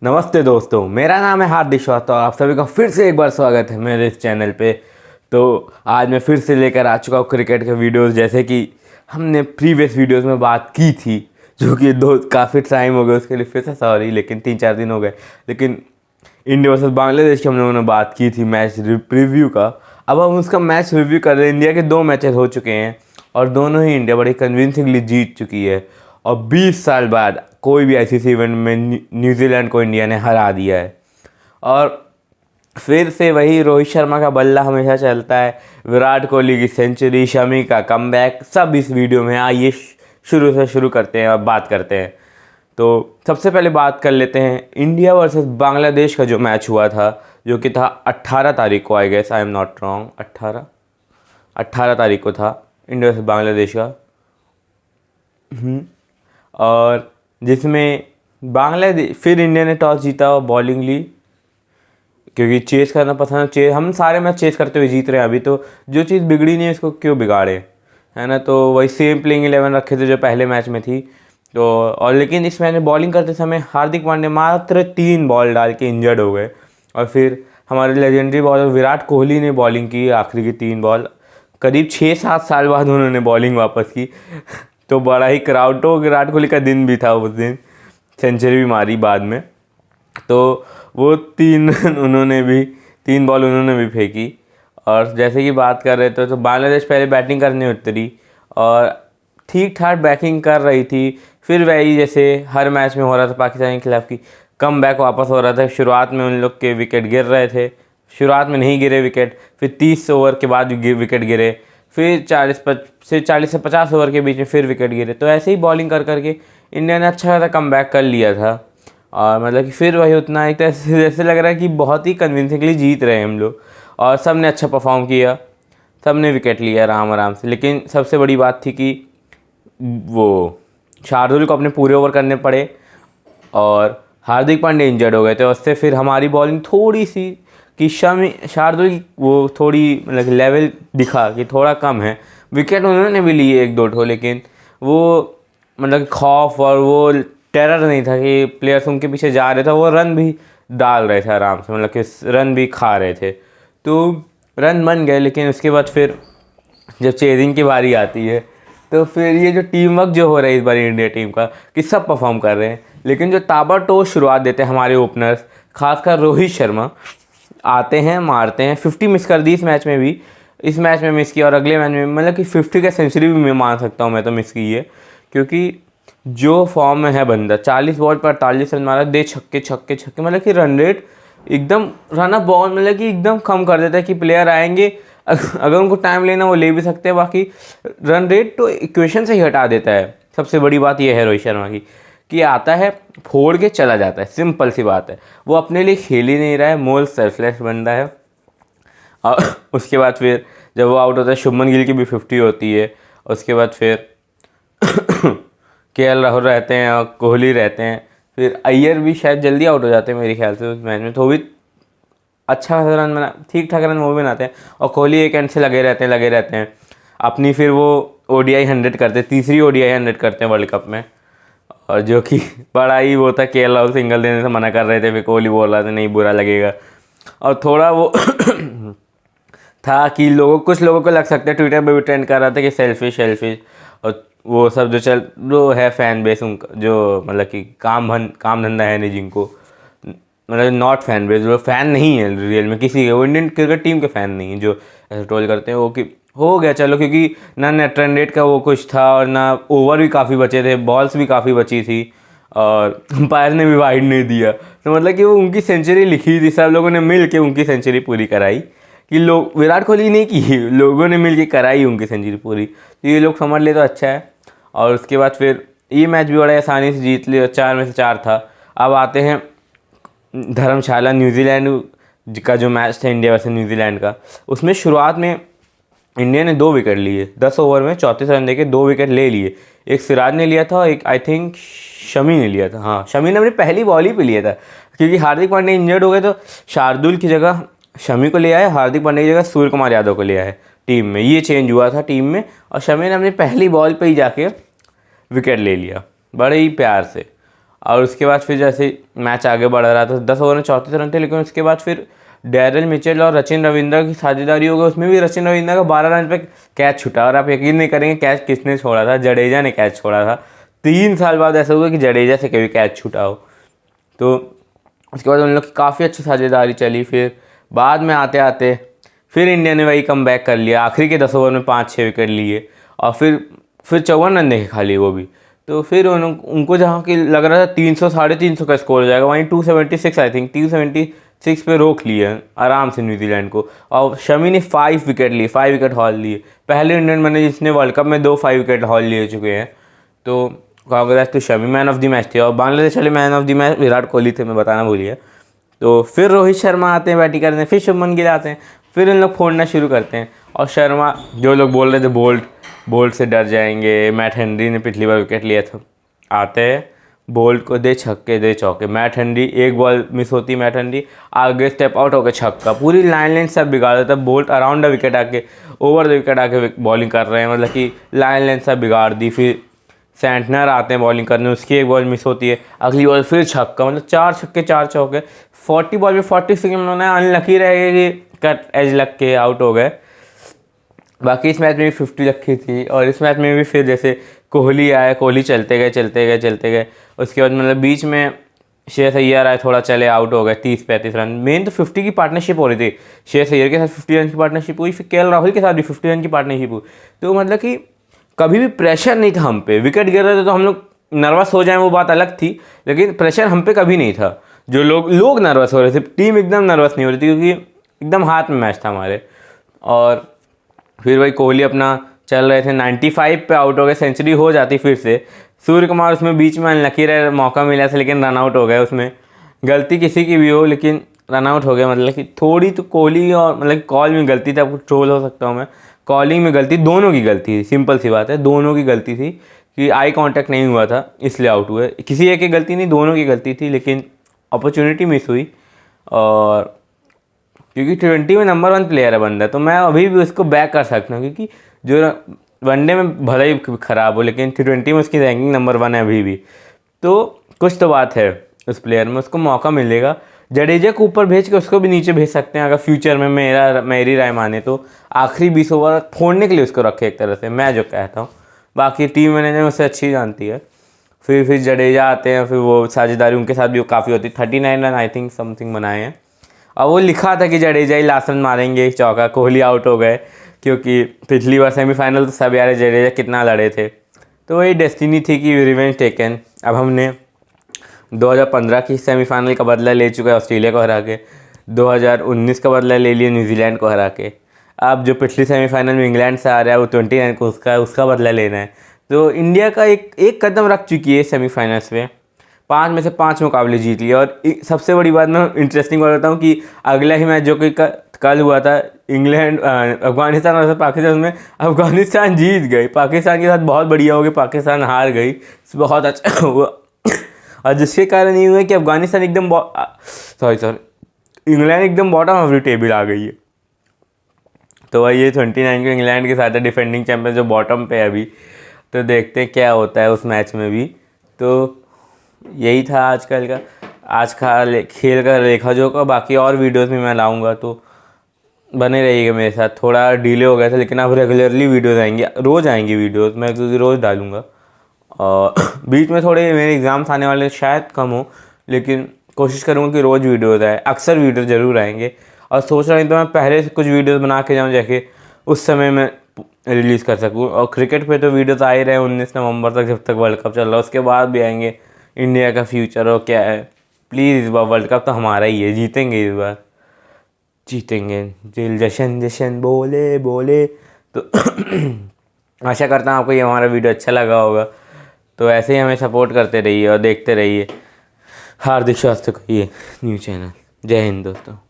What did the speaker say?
नमस्ते दोस्तों, मेरा नाम है हार्दिक श्रीवास्तव। आप सभी का फिर से एक बार स्वागत है मेरे इस चैनल पे। तो आज मैं फिर से लेकर आ चुका हूँ क्रिकेट के वीडियोस, जैसे कि हमने प्रीवियस वीडियोस में बात की थी, जो कि काफ़ी टाइम हो गया उसके लिए, फिर से सॉरी, लेकिन 3-4 दिन हो गए। लेकिन इंडिया वर्सेस बांग्लादेश की हम लोगों ने बात की थी मैच रिव्यू का। अब हम उसका मैच रिव्यू कर रहे हैं। इंडिया के 2 मैचेस हो चुके हैं और दोनों ही इंडिया बड़ी कन्विंसिंगली जीत चुकी है। और 20 साल बाद कोई भी आईसीसी इवेंट में न्यूजीलैंड को इंडिया ने हरा दिया है। और फिर से वही रोहित शर्मा का बल्ला हमेशा चलता है, विराट कोहली की सेंचुरी, शमी का कमबैक, सब इस वीडियो में। आइए शुरू से शुरू करते हैं और बात करते हैं। तो सबसे पहले बात कर लेते हैं इंडिया वर्सेस बांग्लादेश का जो मैच हुआ था, जो कि था 18 तारीख को, I guess I am not wrong, 18 तारीख को था इंडिया वर्सेस बांग्लादेश का। और जिसमें बांग्लादेश, फिर इंडिया ने टॉस जीता और बॉलिंग ली, क्योंकि चेस करना पसंद। हम सारे मैच चेस करते हुए जीत रहे हैं अभी, तो जो चीज़ बिगड़ी नहीं है इसको क्यों बिगाड़े, है ना। तो वही सेम प्लेइंग 11 रखे थे जो पहले मैच में थी। तो और लेकिन इस मैच में बॉलिंग करते समय हार्दिक पांड्या मात्र 3 बॉल डाल के इंजर्ड हो गए। और फिर हमारे लेजेंडरी बॉलर विराट कोहली ने बॉलिंग की आखिरी की 3 बॉल। करीब 6-7 साल बाद उन्होंने बॉलिंग वापस की। तो बड़ा ही क्राउड, तो विराट कोहली का दिन भी था उस दिन, सेंचुरी भी मारी बाद में। तो वो 3 बॉल उन्होंने भी फेंकी। और जैसे कि बात कर रहे थे, तो बांग्लादेश पहले बैटिंग करने उतरी और ठीक ठाक बैटिंग कर रही थी। फिर वही जैसे हर मैच में हो रहा था पाकिस्तान के खिलाफ की, कम बैक वापस हो रहा था। शुरुआत में उन लोग के विकेट गिर रहे थे, शुरुआत में नहीं गिरे विकेट, फिर 30 ओवर के बाद विकेट गिरे, फिर 40 से 50 ओवर के बीच में फिर विकेट गिरे। तो ऐसे ही बॉलिंग कर करके इंडिया ने अच्छा खासा कम बैक कर लिया था। और मतलब कि फिर वही उतना एक तरह से जैसे लग रहा है कि बहुत ही कन्विंसिंगली जीत रहे हैं हम लोग। और सब ने अच्छा परफॉर्म किया, सब ने विकेट लिया आराम आराम से। लेकिन सबसे बड़ी बात थी कि वो शार्दुल को अपने पूरे ओवर करने पड़े और हार्दिक पांड्या इंजर्ड हो गए थे। उससे फिर हमारी बॉलिंग थोड़ी सी कि शार्दुल की वो थोड़ी मतलब लेवल दिखा कि थोड़ा कम है। विकेट उन्होंने भी लिए 1-2 ठो, लेकिन वो मतलब खौफ और वो टेरर नहीं था कि प्लेयर्स उनके पीछे जा रहे थे। वो रन भी डाल रहे थे आराम से, मतलब कि रन भी खा रहे थे। तो रन बन गए, लेकिन उसके बाद फिर जब चेजिंग की बारी आती है, तो फिर ये जो टीम वर्क जो हो रहा है इस बार इंडिया टीम का, कि सब परफॉर्म कर रहे हैं। लेकिन जो ताबड़तोड़ शुरुआत देते हैं हमारे ओपनर्स, खासकर रोहित शर्मा, आते हैं मारते हैं। 50 मिस कर दी इस मैच में भी, इस मैच में मिस किया और अगले मैच में, मतलब कि 50 का सेंचुरी भी मैं मान सकता हूँ मैं तो मिस की है। क्योंकि जो फॉर्म में है बंदा, 40 बॉल पर 48 रन मारा, दे छक्के छक्के छक्के, मतलब कि रन रेट एकदम, रन अप बॉल मतलब कि एकदम कम कर देता है कि प्लेयर आएंगे, अगर उनको टाइम लेना वो ले भी सकते हैं। बाकी रन रेट तो इक्वेशन से ही हटा देता है। सबसे बड़ी बात यह है रोहित शर्मा की कि आता है, फोड़ के चला जाता है, सिंपल सी बात है। वो अपने लिए खेल ही नहीं रहा है, मोल सेल्फलेस बंदा है। और उसके बाद फिर जब वो आउट होता है, शुभमन गिल की भी 50 होती है। उसके बाद फिर केएल राहुल रहते हैं और कोहली रहते हैं। फिर अय्यर भी शायद जल्दी आउट हो जाते हैं मेरे ख्याल से उस मैच में, तो भी अच्छा खासा रन बना, ठीक ठाक रन वो भी बनाते हैं। और कोहली एक एंड से लगे रहते हैं अपनी। फिर वो ओडीआई 100 करते, तीसरी ओडीआई 100 करते हैं वर्ल्ड कप में। और जो कि बड़ा ही वो था, केएल राहुल सिंगल देने से मना कर रहे थे, फिर कोहली बोल रहा था नहीं बुरा लगेगा। और थोड़ा वो था कि कुछ लोगों को लग सकता है, ट्विटर पे भी ट्रेंड कर रहा था कि सेल्फिश और वो सब जो है फैन बेस उनका, जो मतलब कि काम धंधा है नहीं जिनको, मतलब नॉट फैन बेस, जो फ़ैन नहीं है रियल में किसी के, वो इंडियन क्रिकेट टीम के फ़ैन नहीं है, जो ऐसे ट्रोल करते हैं वो कि हो गया चलो, क्योंकि ना नेट रन रेट का वो कुछ था और ना ओवर भी काफ़ी बचे थे, बॉल्स भी काफ़ी बची थी और अंपायर ने भी वाइड नहीं दिया। तो मतलब कि वो उनकी सेंचुरी लिखी थी, सब लोगों ने मिल के उनकी सेंचुरी पूरी कराई। कि लोग, विराट कोहली ने की, लोगों ने मिल के कराई उनकी सेंचुरी पूरी। तो ये लोग समझ ले तो अच्छा है। और उसके बाद फिर ये मैच भी बड़ा आसानी से जीत लिया, 4 में से 4 था। अब आते हैं धर्मशाला न्यूजीलैंड का जो मैच था इंडिया वर्सेस न्यूजीलैंड का। उसमें शुरुआत में इंडिया ने 2 विकेट लिए, 10 ओवर में 34 रन देके 2 विकेट ले लिए। एक सिराज ने लिया था और एक आई थिंक शमी ने लिया था। हाँ, शमी ने अपनी पहली बॉल ही पे लिया था, क्योंकि हार्दिक पांड्या इंजर्ड हो गए, तो शार्दुल की जगह शमी को ले आए, हार्दिक पांड्या की जगह सूर्य कुमार यादव को ले आए टीम में। ये चेंज हुआ था टीम में, और शमी ने अपनी पहली बॉल पे ही जाके विकेट ले लिया बड़े ही प्यार से। और उसके बाद फिर जैसे मैच आगे बढ़ रहा था, 10 ओवर में 34 रन थे, लेकिन उसके बाद फिर डैरिल मिचेल और सचिन रविंद्र की साझेदारी हो गई। उसमें भी सचिन रविंद्र का 12 रन पे कैच छूटा, और आप यकीन नहीं करेंगे कैच किसने छोड़ा था, जडेजा ने कैच छोड़ा था। 3 साल बाद ऐसा हुआ कि जडेजा से कभी कैच छूटा हो। तो उसके बाद उन लोग की काफ़ी अच्छी साझेदारी चली। फिर बाद में आते आते फिर इंडिया ने वही कम बैक कर लिया, आखिरी के 10 ओवर में 5-6 विकेट लिए, और फिर 54 रन देखे खाली वो भी। तो फिर उनको जहाँ की लग रहा था 300 350 का स्कोर हो जाएगा, वहीं 276 आई थिंक 276 पे रोक लिए आराम से न्यूजीलैंड को। और शमी ने 5 विकेट लिए, 5 विकेट हॉल लिए, पहले इंडियन बने जिसने वर्ल्ड कप में 2 5 विकेट हॉल लिए चुके हैं। तो कांग्रेस तो Shami man of the match थे, और बांग्लादेश वाले man of the match Virat Kohli थे, मैं बताना भूलिए। तो फिर रोहित शर्मा आते हैं बैटिंग करने, फिर शुभमन गिल आते हैं, फिर इन लोग फोड़ना शुरू करते हैं। और शर्मा, जो लोग बोल रहे थे बोल्ट से डर जाएंगे, मैट हेनरी ने पिछली बार विकेट लिया था, आते हैं बोल्ट को दे छक्के दे चौके। मैट हेनरी एक बॉल मिस होती, मैट हेनरी आगे स्टेप आउट होकर छक्का, पूरी लाइन सब बिगाड़ देता। बोल्ट अराउंड द विकेट आके, ओवर द विकेट आके बॉलिंग कर रहे हैं, मतलब कि लाइन सब बिगाड़ दी। फिर सेंटनर आते हैं बॉलिंग करने, उसकी एक बॉल मिस होती है, अगली बॉल फिर छक्का, मतलब 4 छक्के 4 चौके। 40 बॉल में 46 उन्होंने अनलकी रह गए कि कट एज लग के आउट हो गए। बाकी इस मैच में भी 50 रखी थी, और इस मैच में भी फिर जैसे कोहली आए, कोहली चलते गए। उसके बाद मतलब बीच में श्रेयस अय्यर आए, थोड़ा चले, आउट हो गए 30-35 रन। मेन तो 50 की पार्टनरशिप हो रही थी, श्रेयस अय्यर के साथ 50 रन की पार्टनरशिप हुई, फिर केएल राहुल के साथ भी 50 रन की पार्टनरशिप हुई। तो मतलब कि कभी भी प्रेशर नहीं था हम पे। विकेट गिर रहे थे तो हम लोग नर्वस हो जाएं वो बात अलग थी, लेकिन प्रेशर हम पे कभी नहीं था। जो लोग नर्वस हो रहे थे, टीम एकदम नर्वस नहीं हो रही थी, क्योंकि एकदम हाथ में मैच था हमारे। और फिर वही कोहली अपना चल रहे थे, 95 पे आउट हो गए, सेंचुरी हो जाती फिर से। सूर्य कुमार उसमें बीच में अनलकी रहे, मौका मिला था लेकिन रन आउट हो गए। उसमें गलती किसी की भी हो लेकिन रन आउट हो गया। मतलब कि थोड़ी तो कोहली और मतलब कॉल में गलती थी, आपको ट्रोल हो सकता हूँ मैं, कॉलिंग में गलती, दोनों की गलती थी, सिंपल सी बात है, दोनों की गलती थी कि आई कांटेक्ट नहीं हुआ था इसलिए आउट हुए। किसी एक की गलती नहीं, दोनों की गलती थी, लेकिन अपॉर्चुनिटी मिस हुई। और क्योंकि T20 में नंबर 1 प्लेयर है बंदा, तो मैं अभी भी उसको बैक कर सकता हूँ, क्योंकि जो वनडे में भले ही ख़राब हो लेकिन T20 में उसकी रैंकिंग नंबर 1 है अभी भी। तो कुछ तो बात है उस प्लेयर में, उसको मौका मिलेगा। जडेजा को ऊपर भेज के उसको भी नीचे भेज सकते हैं अगर फ्यूचर में मेरी राय माने तो। आखिरी 20 ओवर फोड़ने के लिए उसको रखे एक तरह से, मैं जो कहता हूँ। बाकी टीम मैनेजर उससे अच्छी जानती है। फिर जडेजा आते हैं, फिर वो साझेदारी उनके साथ भी काफ़ी होती है। 39 रन आई थिंक समथिंग बनाए हैं, और वो लिखा था कि जडेजा ही लास्ट रन मारेंगे, चौका, कोहली आउट हो गए, क्योंकि पिछली बार सेमीफाइनल तो सब यार जडेजा कितना लड़े थे। तो वही डेस्टिनी थी कि रिवेंज टेकन। अब हमने 2015 की सेमीफाइनल का बदला ले चुका है ऑस्ट्रेलिया को हरा के, 2019 का बदला ले लिया न्यूजीलैंड को हरा के। अब जो पिछली सेमीफाइनल में इंग्लैंड से आ रहा है वो 29 को उसका बदला लेना है। तो इंडिया का एक कदम रख चुकी है सेमीफाइनल्स में, 5 में से 5 मुकाबले जीत लिए। और सबसे बड़ी बात मैं इंटरेस्टिंग बात बताऊँ कि अगला ही मैच जो कि कल हुआ था इंग्लैंड अफगानिस्तान और पाकिस्तान में, अफगानिस्तान जीत गई, पाकिस्तान के साथ बहुत बढ़िया हो गई, पाकिस्तान हार गई, बहुत अच्छा हुआ। और जिसके कारण ये हुआ कि अफगानिस्तान एकदम इंग्लैंड एकदम बॉटम ऑफ द टेबल आ गई है। तो वही ये 29 को इंग्लैंड के साथ है, डिफेंडिंग चैंपियन जो बॉटम पे है अभी। तो देखते हैं क्या होता है उस मैच में भी। तो यही था आज का खेल का लेखा जोखा। बाकी और वीडियोस भी मैं लाऊंगा, तो बने रहिएगा मेरे साथ। थोड़ा डिले हो गया था लेकिन अब रेगुलरली वीडियोस आएंगे, रोज़ आएंगी वीडियोस मैं, क्योंकि रोज़ डालूंगा। और बीच में थोड़े मेरे एग्ज़ाम्स आने वाले शायद कम हो, लेकिन कोशिश करूँगा कि रोज़ वीडियोस आए, अक्सर वीडियो ज़रूर आएंगे। और सोच रहा हूँ तो मैं पहले से कुछ वीडियोस बना के जाऊँ जाके उस समय मैं रिलीज़ कर सकूँ। और क्रिकेट पे तो वीडियोस आ ही रहे 19 नवंबर तक, जब तक वर्ल्ड कप चल रहा है, उसके बाद भी आएंगे। इंडिया का फ्यूचर हो क्या है, प्लीज़ इस बार वर्ल्ड कप तो हमारा ही है, जीतेंगे इस बार, जीतेंगे, दिल जशन जशन बोले बोले। तो आशा करता हूँ आपको ये हमारा वीडियो अच्छा लगा होगा। तो ऐसे ही हमें सपोर्ट करते रहिए और देखते रहिए हार्दिक स्वास्थ्य को ये न्यूज़ चैनल। जय हिंद दोस्तों।